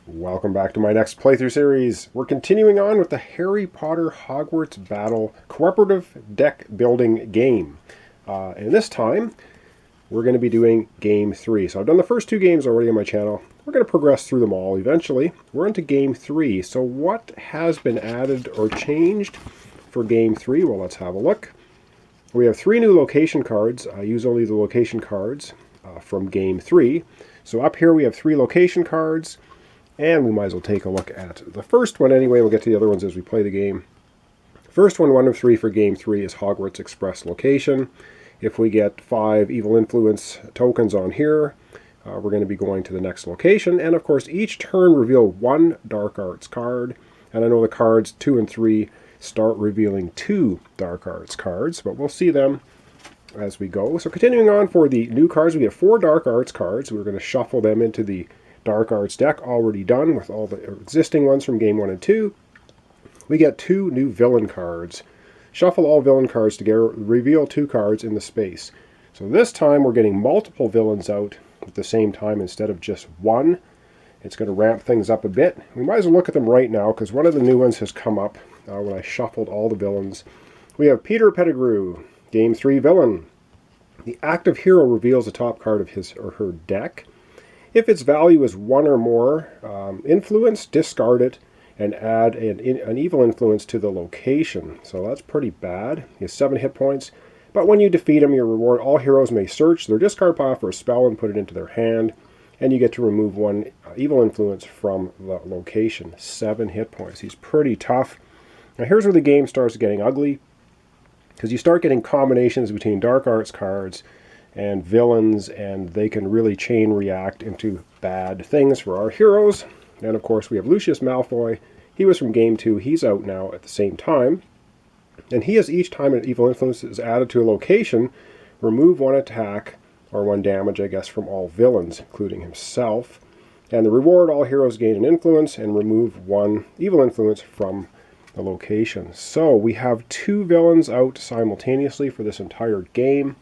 Welcome back to my next playthrough series. We're continuing on with the Harry Potter Hogwarts Battle cooperative deck building game. And this time, we're going to be doing Game 3. So I've done the first two games already on my channel. We're going to progress through them all eventually. We're into Game 3. So what has been added or changed for Game 3? Well, let's have a look. We have 3 new location cards. I use only the location cards from Game 3. So up here we have 3 location cards. And we might as well take a look at the first one anyway. We'll get to the other ones as we play the game. First one of 3 for Game 3 is Hogwarts Express Location. If we get 5 Evil Influence tokens on here, we're going to be going to the next location. And of course, each turn reveal 1 Dark Arts card. And I know the cards 2 and 3 start revealing 2 Dark Arts cards, but we'll see them as we go. So continuing on for the new cards, we have 4 Dark Arts cards. We're going to shuffle them into the Dark Arts deck, already done with all the existing ones from Game 1 and 2. We get 2 new villain cards. Shuffle all villain cards together, reveal 2 cards in the space. So this time we're getting multiple villains out at the same time instead of just one. It's going to ramp things up a bit. We might as well look at them right now because one of the new ones has come up when I shuffled all the villains. We have Peter Pettigrew, Game 3 villain. The active hero reveals the top card of his or her deck. If its value is 1 or more influence, discard it and add an evil influence to the location. So that's pretty bad. He has 7 hit points. But when you defeat him, your reward, all heroes may search their discard pile for a spell and put it into their hand. And you get to remove 1 evil influence from the location. 7 hit points. He's pretty tough. Now here's where the game starts getting ugly, because you start getting combinations between Dark Arts cards and villains, and they can really chain react into bad things for our heroes. And of course we have Lucius Malfoy. He was from Game 2. He's out now at the same time. And he has, each time an evil influence is added to a location, remove 1 attack, or 1 damage, I guess, from all villains, including himself. And the reward, all heroes gain an influence and remove 1 evil influence from the location. So we have 2 villains out simultaneously for this entire game.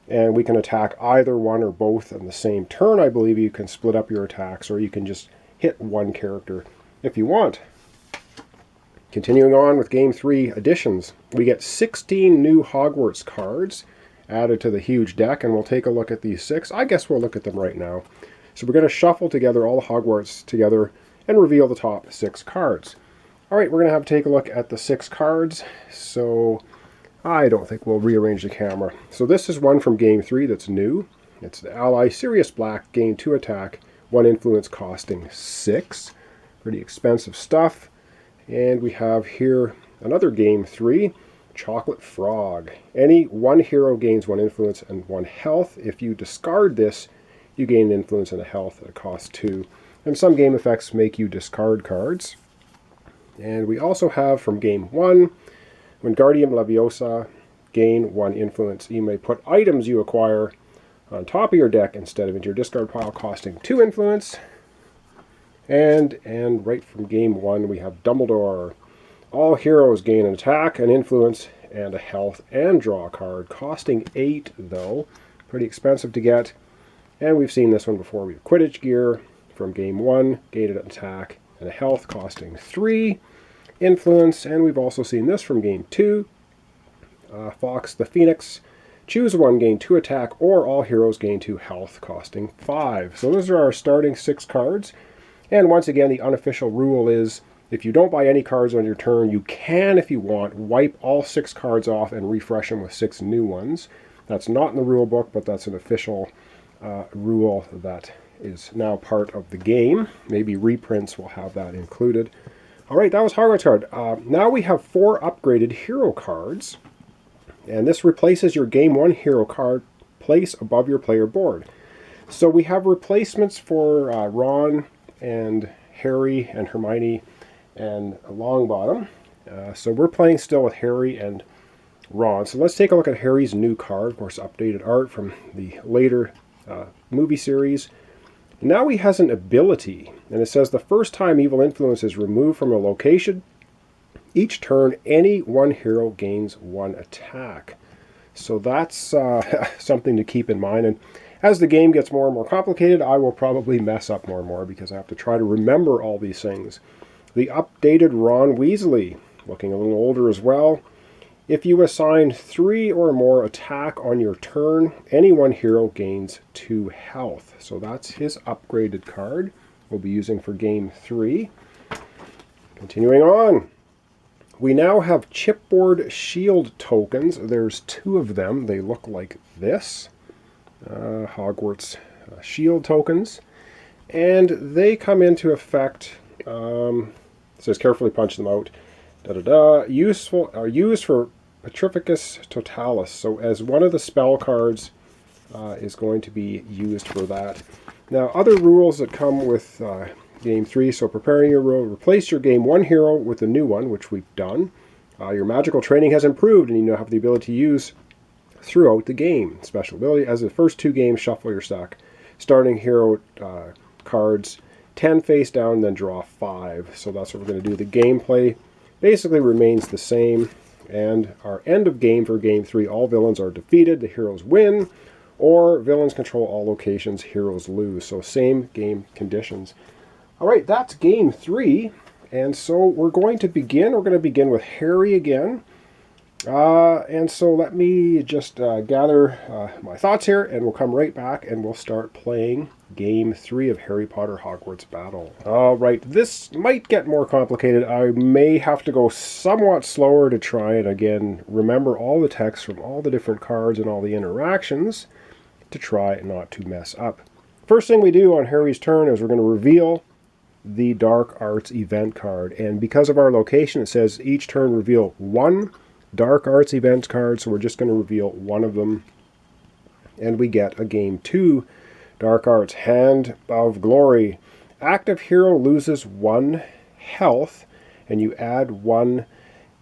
And we can attack either one or both on the same turn. I believe you can split up your attacks, or you can just hit 1 character if you want. Continuing on with Game 3 additions, we get 16 new Hogwarts cards added to the huge deck, and we'll take a look at these 6. I guess we'll look at them right now. So we're going to shuffle together all the Hogwarts together and reveal the top 6 cards. All right, we're going to have to take a look at the 6 cards. So I don't think we'll rearrange the camera. So this is one from Game 3 that's new. It's the Ally Sirius Black, gain 2 attack, 1 influence costing 6. Pretty expensive stuff. And we have here another Game 3, Chocolate Frog. Any 1 hero gains 1 influence and 1 health. If you discard this, you gain an influence and a health at a cost 2. And some game effects make you discard cards. And we also have from Game 1, Wingardium Leviosa, gain 1 influence. You may put items you acquire on top of your deck instead of into your discard pile, costing 2 influence. And right from Game 1, we have Dumbledore. All heroes gain an attack, an influence, and a health, and draw a card, costing 8 though. Pretty expensive to get. And we've seen this one before. We have Quidditch Gear from Game 1, gain an attack and a health, costing 3. Influence, and we've also seen this from Game 2. Fox the Phoenix. Choose 1, gain 2 attack, or all heroes gain 2 health, costing 5. So those are our starting 6 cards. And once again, the unofficial rule is if you don't buy any cards on your turn, you can, if you want, wipe all 6 cards off and refresh them with 6 new ones. That's not in the rule book, but that's an official rule that is now part of the game. Maybe reprints will have that included. All right, that was Hogwarts card. Now we have 4 upgraded hero cards, and this replaces your Game 1 hero card place above your player board. So we have replacements for Ron and Harry and Hermione and Longbottom. So we're playing still with Harry and Ron. So let's take a look at Harry's new card, of course updated art from the later movie series. Now he has an ability, and it says the first time evil influence is removed from a location, each turn any 1 hero gains 1 attack. So that's something to keep in mind. As the game gets more and more complicated, I will probably mess up more and more because I have to try to remember all these things. The updated Ron Weasley, looking a little older as well. If you assign 3 or more attack on your turn, any one hero gains 2 health. So that's his upgraded card we'll be using for game 3. Continuing on. We now have chipboard shield tokens. There's 2 of them. They look like this. Hogwarts shield tokens. And they come into effect, it says carefully punch them out. Useful are used for Petrificus Totalis. So as one of the spell cards is going to be used for that. Now other rules that come with Game 3, so preparing your role, replace your Game 1 hero with a new one, which we've done. Your magical training has improved and you now have the ability to use throughout the game. Special ability, as the first 2 games, shuffle your stack. Starting hero cards, 10 face down, then draw 5. So that's what we're going to do. The gameplay basically remains the same. And our end of game for Game 3, all villains are defeated, the heroes win, or villains control all locations, heroes lose. So same game conditions. All right, that's Game 3. And so we're going to begin. We're going to begin with Harry again. And so let me just gather my thoughts here, and we'll come right back and we'll start playing Game 3 of Harry Potter Hogwarts Battle. All right, this might get more complicated. I may have to go somewhat slower to try and, again, remember all the text from all the different cards and all the interactions to try not to mess up. First thing we do on Harry's turn is we're going to reveal the Dark Arts event card. And because of our location, it says each turn reveal 1 Dark Arts events card, so we're just going to reveal 1 of them. And we get a Game 2 Dark Arts Hand of Glory. Active hero loses 1 health, and you add 1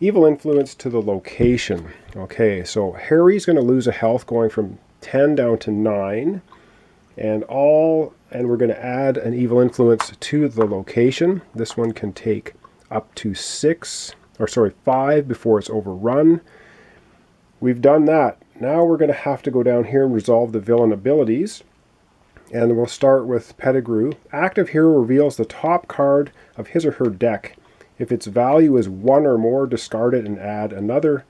evil influence to the location. Okay, so Harry's going to lose a health going from 10 down to 9. And we're going to add an evil influence to the location. This one can take up to 5 before it's overrun. We've done that. Now we're going to have to go down here and resolve the villain abilities. And we'll start with Pettigrew. Active hero reveals the top card of his or her deck. If its value is 1 or more, discard it and add another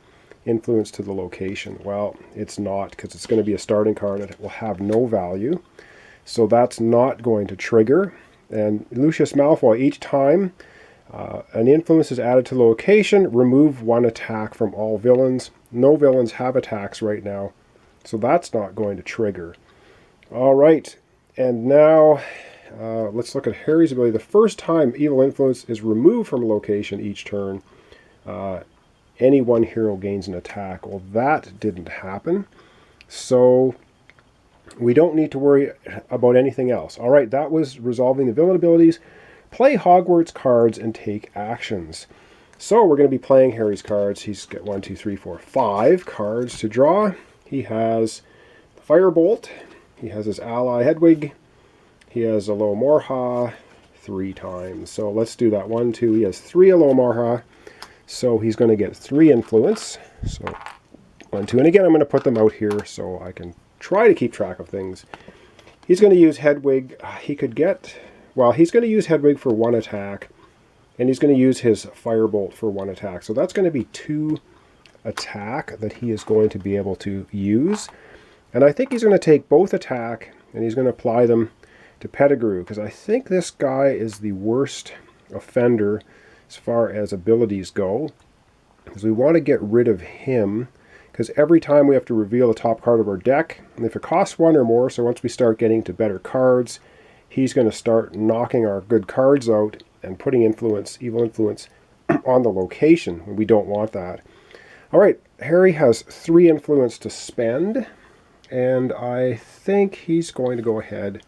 influence to the location. Well, it's not, because it's going to be a starting card that will have no value. So that's not going to trigger. And Lucius Malfoy, each time an influence is added to the location, remove 1 attack from all villains. No villains have attacks right now, so that's not going to trigger. All right, and now let's look at Harry's ability. The first time evil influence is removed from a location each turn, any one hero gains an attack. Well, that didn't happen, so we don't need to worry about anything else. All right, that was resolving the villain abilities. Play Hogwarts cards and take actions. So we're going to be playing Harry's cards. He's got 1, 2, 3, 4, 5 cards to draw. He has Firebolt. He has his ally Hedwig. He has Alomorha 3 times. So let's do that. 1, 2. He has 3 Alomorha. So he's going to get 3 influence. So 1, 2. And again, I'm going to put them out here so I can try to keep track of things. He's going to use Hedwig. He's going to use Hedwig for 1 attack, and he's going to use his Firebolt for 1 attack. So that's going to be 2 attack that he is going to be able to use. And I think he's going to take both attack, and he's going to apply them to Pettigrew, because I think this guy is the worst offender as far as abilities go, because we want to get rid of him, because every time we have to reveal the top card of our deck, and if it costs 1 or more, so once we start getting to better cards, he's going to start knocking our good cards out and putting evil influence on the location. We don't want that. All right, Harry has 3 influence to spend, and I think he's going to go ahead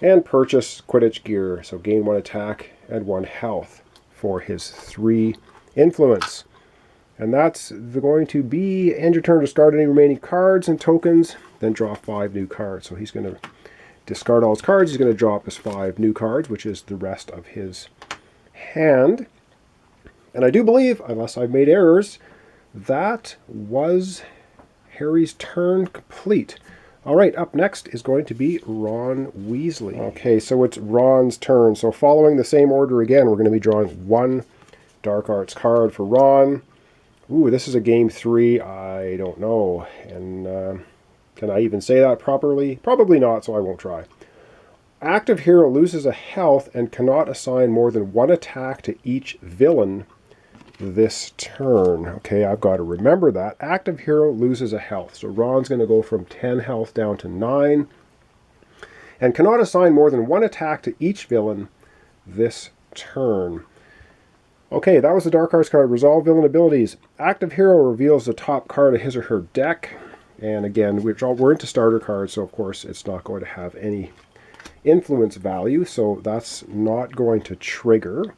and purchase Quidditch gear. So gain 1 attack and 1 health for his 3 influence. And that's going to be end your turn, discard any remaining cards and tokens, then draw 5 new cards. So he's going to discard all his cards. He's going to draw up his 5 new cards, which is the rest of his hand. And I do believe, unless I've made errors, that was Harry's turn complete. All right, up next is going to be Ron Weasley. Okay, so it's Ron's turn. So following the same order again, we're going to be drawing one Dark Arts card for Ron. Ooh, this is a game 3. I don't know. And can I even say that properly? Probably not, so I won't try. Active hero loses a health and cannot assign more than one attack to each villain this turn. Okay, I've got to remember that. Active hero loses a health. So Ron's going to go from 10 health down to 9. And cannot assign more than one attack to each villain this turn. Okay, that was the Dark Arts card. Resolve villain abilities. Active hero reveals the top card of his or her deck. And again, we're into starter cards, so of course it's not going to have any influence value, so that's not going to trigger.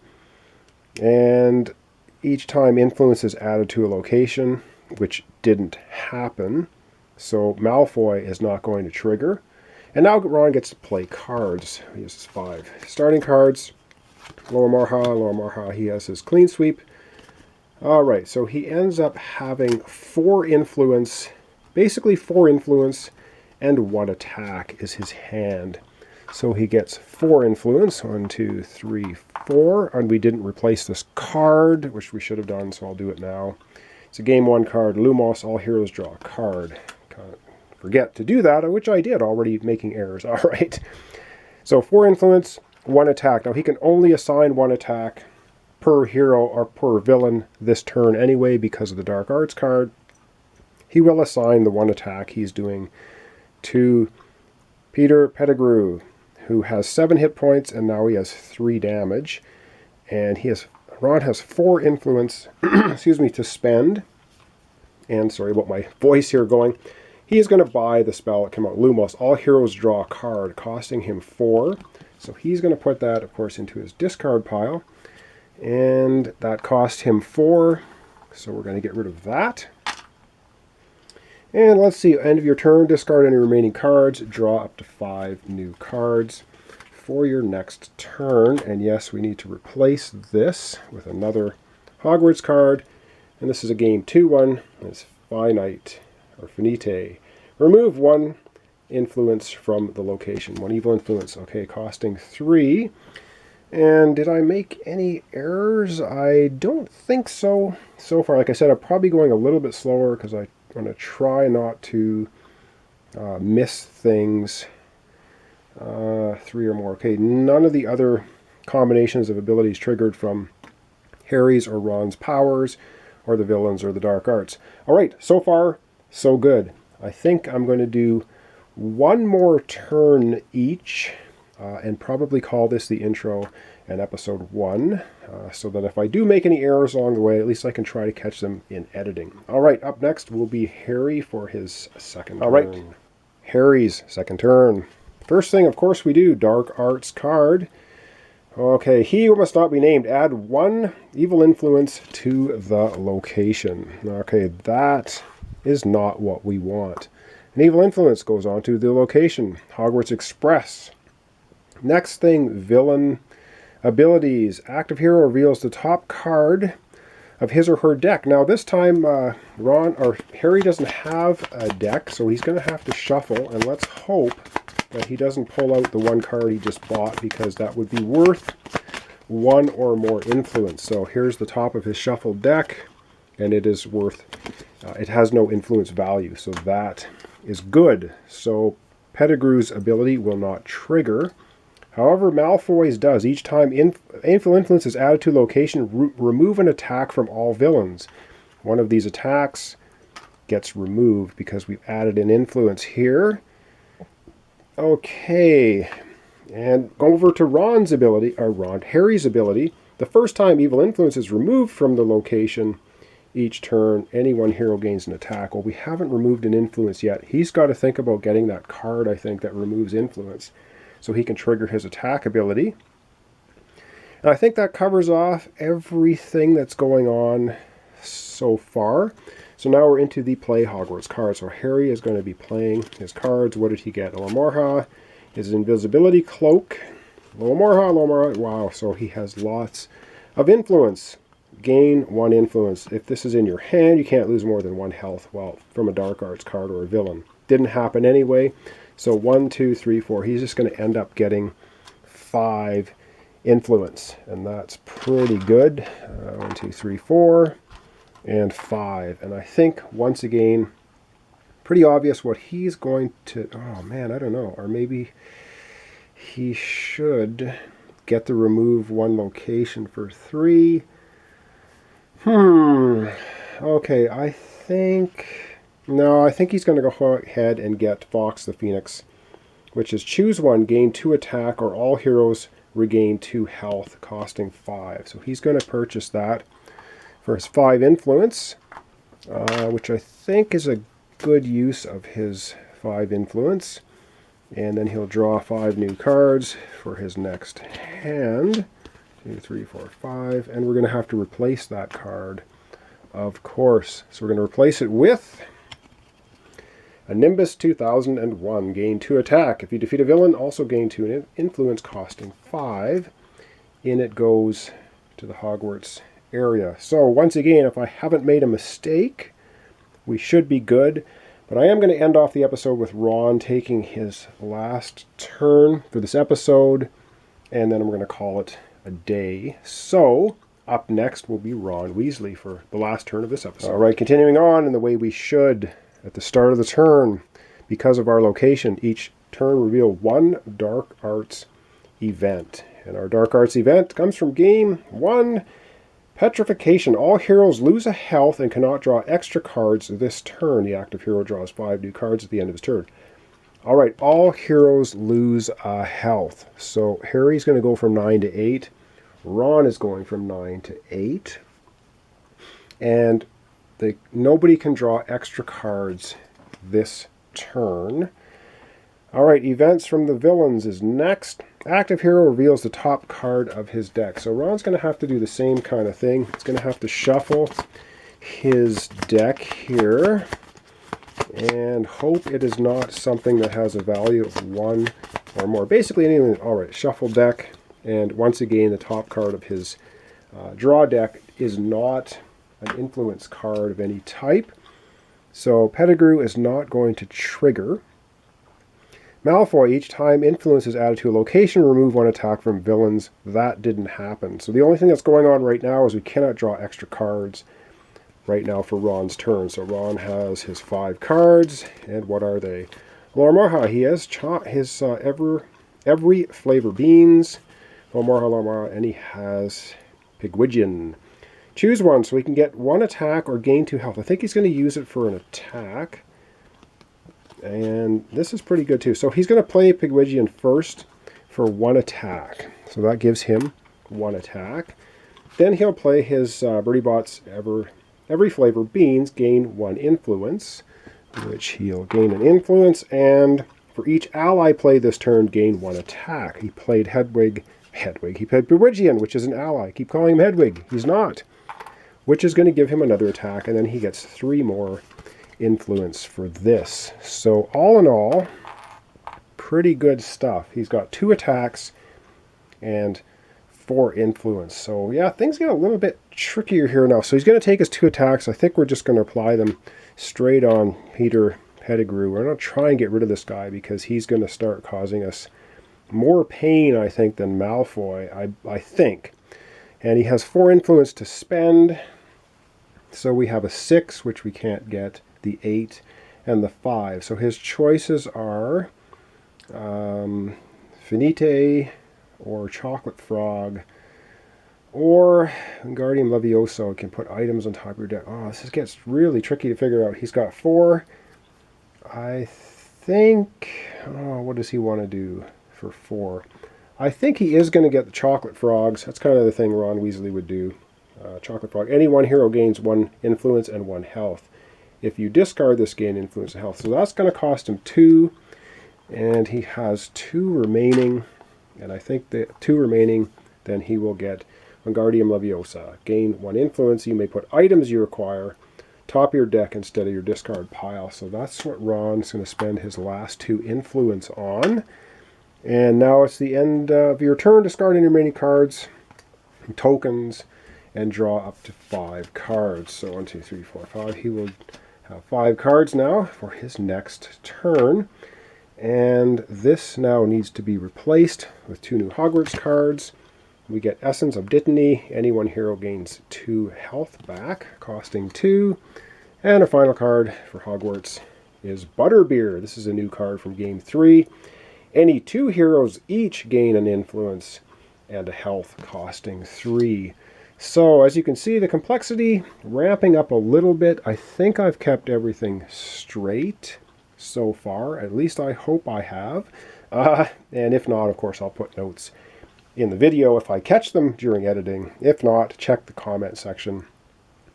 And each time influence is added to a location, which didn't happen, so Malfoy is not going to trigger. And now Ron gets to play cards. He has 5 starting cards. Lower Marha, he has his clean sweep. Alright, so he ends up having 4 influence, basically 4 influence, and 1 attack is his hand. So he gets 4 influence, 1, 2, 3, 4, and we didn't replace this card, which we should have done, so I'll do it now. It's a game 1 card, Lumos, all heroes draw a card. Can't forget to do that, which I did, already making errors. All right. So 4 influence, 1 attack. Now he can only assign 1 attack per hero or per villain this turn anyway because of the Dark Arts card. He will assign the 1 attack he's doing to Peter Pettigrew, who has 7 hit points and now he has 3 damage. And Ron has 4 influence excuse me, to spend. And sorry about my voice here going. He is going to buy the spell that came out, Lumos. All heroes draw a card, costing him 4. So he's going to put that, of course, into his discard pile. And that cost him 4. So we're going to get rid of that. And let's see, end of your turn, discard any remaining cards, draw up to 5 new cards for your next turn. And yes, we need to replace this with another Hogwarts card. And this is a game 2-1. It's finite, or finite. Remove 1 influence from the location. 1 evil influence, okay, costing 3. And did I make any errors? I don't think so. So far, like I said, I'm probably going a little bit slower because I'm going to try not to miss things. 3 or more. Okay, none of the other combinations of abilities triggered from Harry's or Ron's powers, or the villains or the Dark Arts. All right, so far, so good. I think I'm going to do 1 more turn each, and probably call this the intro and episode 1, so that if I do make any errors along the way, at least I can try to catch them in editing. All right, up next will be Harry for his second turn. All right, Harry's second turn. First thing, of course, we do Dark Arts card. Okay, he must not be named. Add 1 evil influence to the location. Okay, that is not what we want. An evil influence goes on to the location. Hogwarts Express. Next thing, villain abilities. Active hero reveals the top card of his or her deck. Now this time, Harry doesn't have a deck, so he's going to have to shuffle, and let's hope that he doesn't pull out the 1 card he just bought, because that would be worth 1 or more influence. So here's the top of his shuffled deck, and it is worth, it has no influence value, so that is good. So Pettigrew's ability will not trigger. However, Malfoy's does. Each time influence is added to location, remove an attack from all villains. One of these attacks gets removed because we've added an influence here. Okay, and go over to Ron's ability, or Harry's ability. The first time evil influence is removed from the location each turn, any 1 hero gains an attack. Well, we haven't removed an influence yet. He's got to think about getting that card, I think, that removes influence, so he can trigger his attack ability. And I think that covers off everything that's going on so far. So now we're into the play Hogwarts cards. So Harry is going to be playing his cards. What did he get? Lower his invisibility cloak. Lower Wow, so he has lots of influence. gain 1 influence. If this is in your hand, you can't lose more than 1 health. Well, from a dark arts card or a villain. Didn't happen anyway. So 1, 2, 3, 4. He's just going to end up getting 5 influence. And that's pretty good. 1, 2, 3, 4. And 5. And I think, once again, pretty obvious what he's going to... Oh, man, I don't know. Or maybe he should get to remove 1 location for 3. Okay, I think... No, I think he's going to go ahead and get Fox the Phoenix, which is choose 1, gain 2 attack, or all heroes regain 2 health, costing 5. So he's going to purchase that for his 5 influence, which I think is a good use of his 5 influence. And then he'll draw 5 new cards for his next hand. 2, 3, 4, 5. And we're going to have to replace that card, of course. So we're going to replace it with a Nimbus 2001. Gain 2 attack. If you defeat a villain, also gain 2 influence, costing 5. In it goes to the Hogwarts area. So once again, if I haven't made a mistake, we should be good. But I am going to end off the episode with Ron taking his last turn for this episode, and then we're going to call it a day. So up next will be Ron Weasley for the last turn of this episode. All right, continuing on in the way we should. At the start of the turn, because of our location, each turn reveal 1 Dark Arts event. And our Dark Arts event comes from Game 1, Petrification. All heroes lose a health and cannot draw extra cards this turn. The active hero draws 5 new cards at the end of his turn. All right, all heroes lose a health. So Harry's going to go from 9 to 8. Ron is going from 9 to 8. And nobody can draw extra cards this turn. All right, events from the villains is next. Active hero reveals the top card of his deck. So Ron's going to have to do the same kind of thing. He's going to have to shuffle his deck here and hope it is not something that has a value of 1 or more. Basically anything. All right, shuffle deck. And once again, the top card of his draw deck is not an influence card of any type. So Pettigrew is not going to trigger. Malfoy, each time influence is added to a location, remove 1 attack from villains. That didn't happen. So the only thing that's going on right now is we cannot draw extra cards right now for Ron's turn. So Ron has his 5 cards, and what are they? Lormarha, he has his every flavor beans. Lormarha, and he has Pigwidgeon. Choose 1 so he can get 1 attack or gain 2 health. I think he's going to use it for an attack. And this is pretty good too. So he's going to play Pigwidgeon first for 1 attack. So that gives him 1 attack. Then he'll play his Bertie Bott's every flavor beans, gain 1 influence, which he'll gain an influence. And for each ally played this turn, gain 1 attack. He played Hedwig. He played Pigwidgeon, which is an ally. Keep calling him Hedwig. He's not. Which is going to give him another attack, and then he gets 3 more influence for this. So all in all, pretty good stuff. He's got 2 attacks and 4 influence. So yeah, things get a little bit trickier here now. So he's going to take his 2 attacks. I think we're just going to apply them straight on Peter Pettigrew. We're going to try and get rid of this guy because he's going to start causing us more pain, I think, than Malfoy, I think. And he has 4 influence to spend. So we have a 6, which we can't get, the 8, and the 5. So his choices are Finite or Chocolate Frog or Wingardium Levioso. You can put items on top of your deck. Oh, this gets really tricky to figure out. He's got 4. I think... Oh, what does he want to do for 4? I think he is going to get the Chocolate Frogs. That's kind of the thing Ron Weasley would do. Chocolate Frog. Any 1 hero gains 1 influence and 1 health. If you discard this, gain influence and health. So that's going to cost him 2. And he has 2 remaining. And I think the 2 remaining, then he will get Wingardium Leviosa. Gain 1 influence. You may put items you require top your deck instead of your discard pile. So that's what Ron's going to spend his last 2 influence on. And now it's the end of your turn. Discard any remaining cards and tokens. and draw up to 5 cards. So 1, 2, 3, 4, 5. He will have 5 cards now for his next turn. And this now needs to be replaced with 2 new Hogwarts cards. We get Essence of Dittany. Any one hero gains 2 health back, costing 2. And our final card for Hogwarts is Butterbeer. This is a new card from Game 3. Any 2 heroes each gain an influence and a health, costing 3. So as you can see, the complexity ramping up a little bit. I think I've kept everything straight so far. At least I hope I have. And if not, of course, I'll put notes in the video if I catch them during editing. If not, check the comment section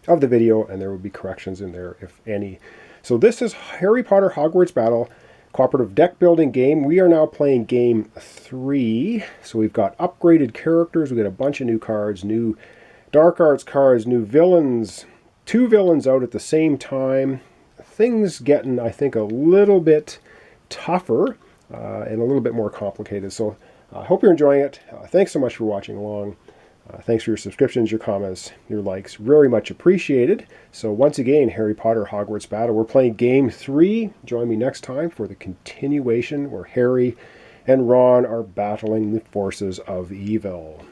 of the video and there will be corrections in there, if any. So this is Harry Potter Hogwarts Battle, cooperative deck building game. We are now playing game 3. So we've got upgraded characters. We've got a bunch of new cards, new dark arts cards, new villains, 2 villains out at the same time. Things getting, I think, a little bit tougher and a little bit more complicated. So I hope you're enjoying it. Thanks so much for watching along. Thanks for your subscriptions, your comments, your likes. Very much appreciated. So once again, Harry Potter Hogwarts Battle. We're playing Game 3. Join me next time for the continuation where Harry and Ron are battling the forces of evil.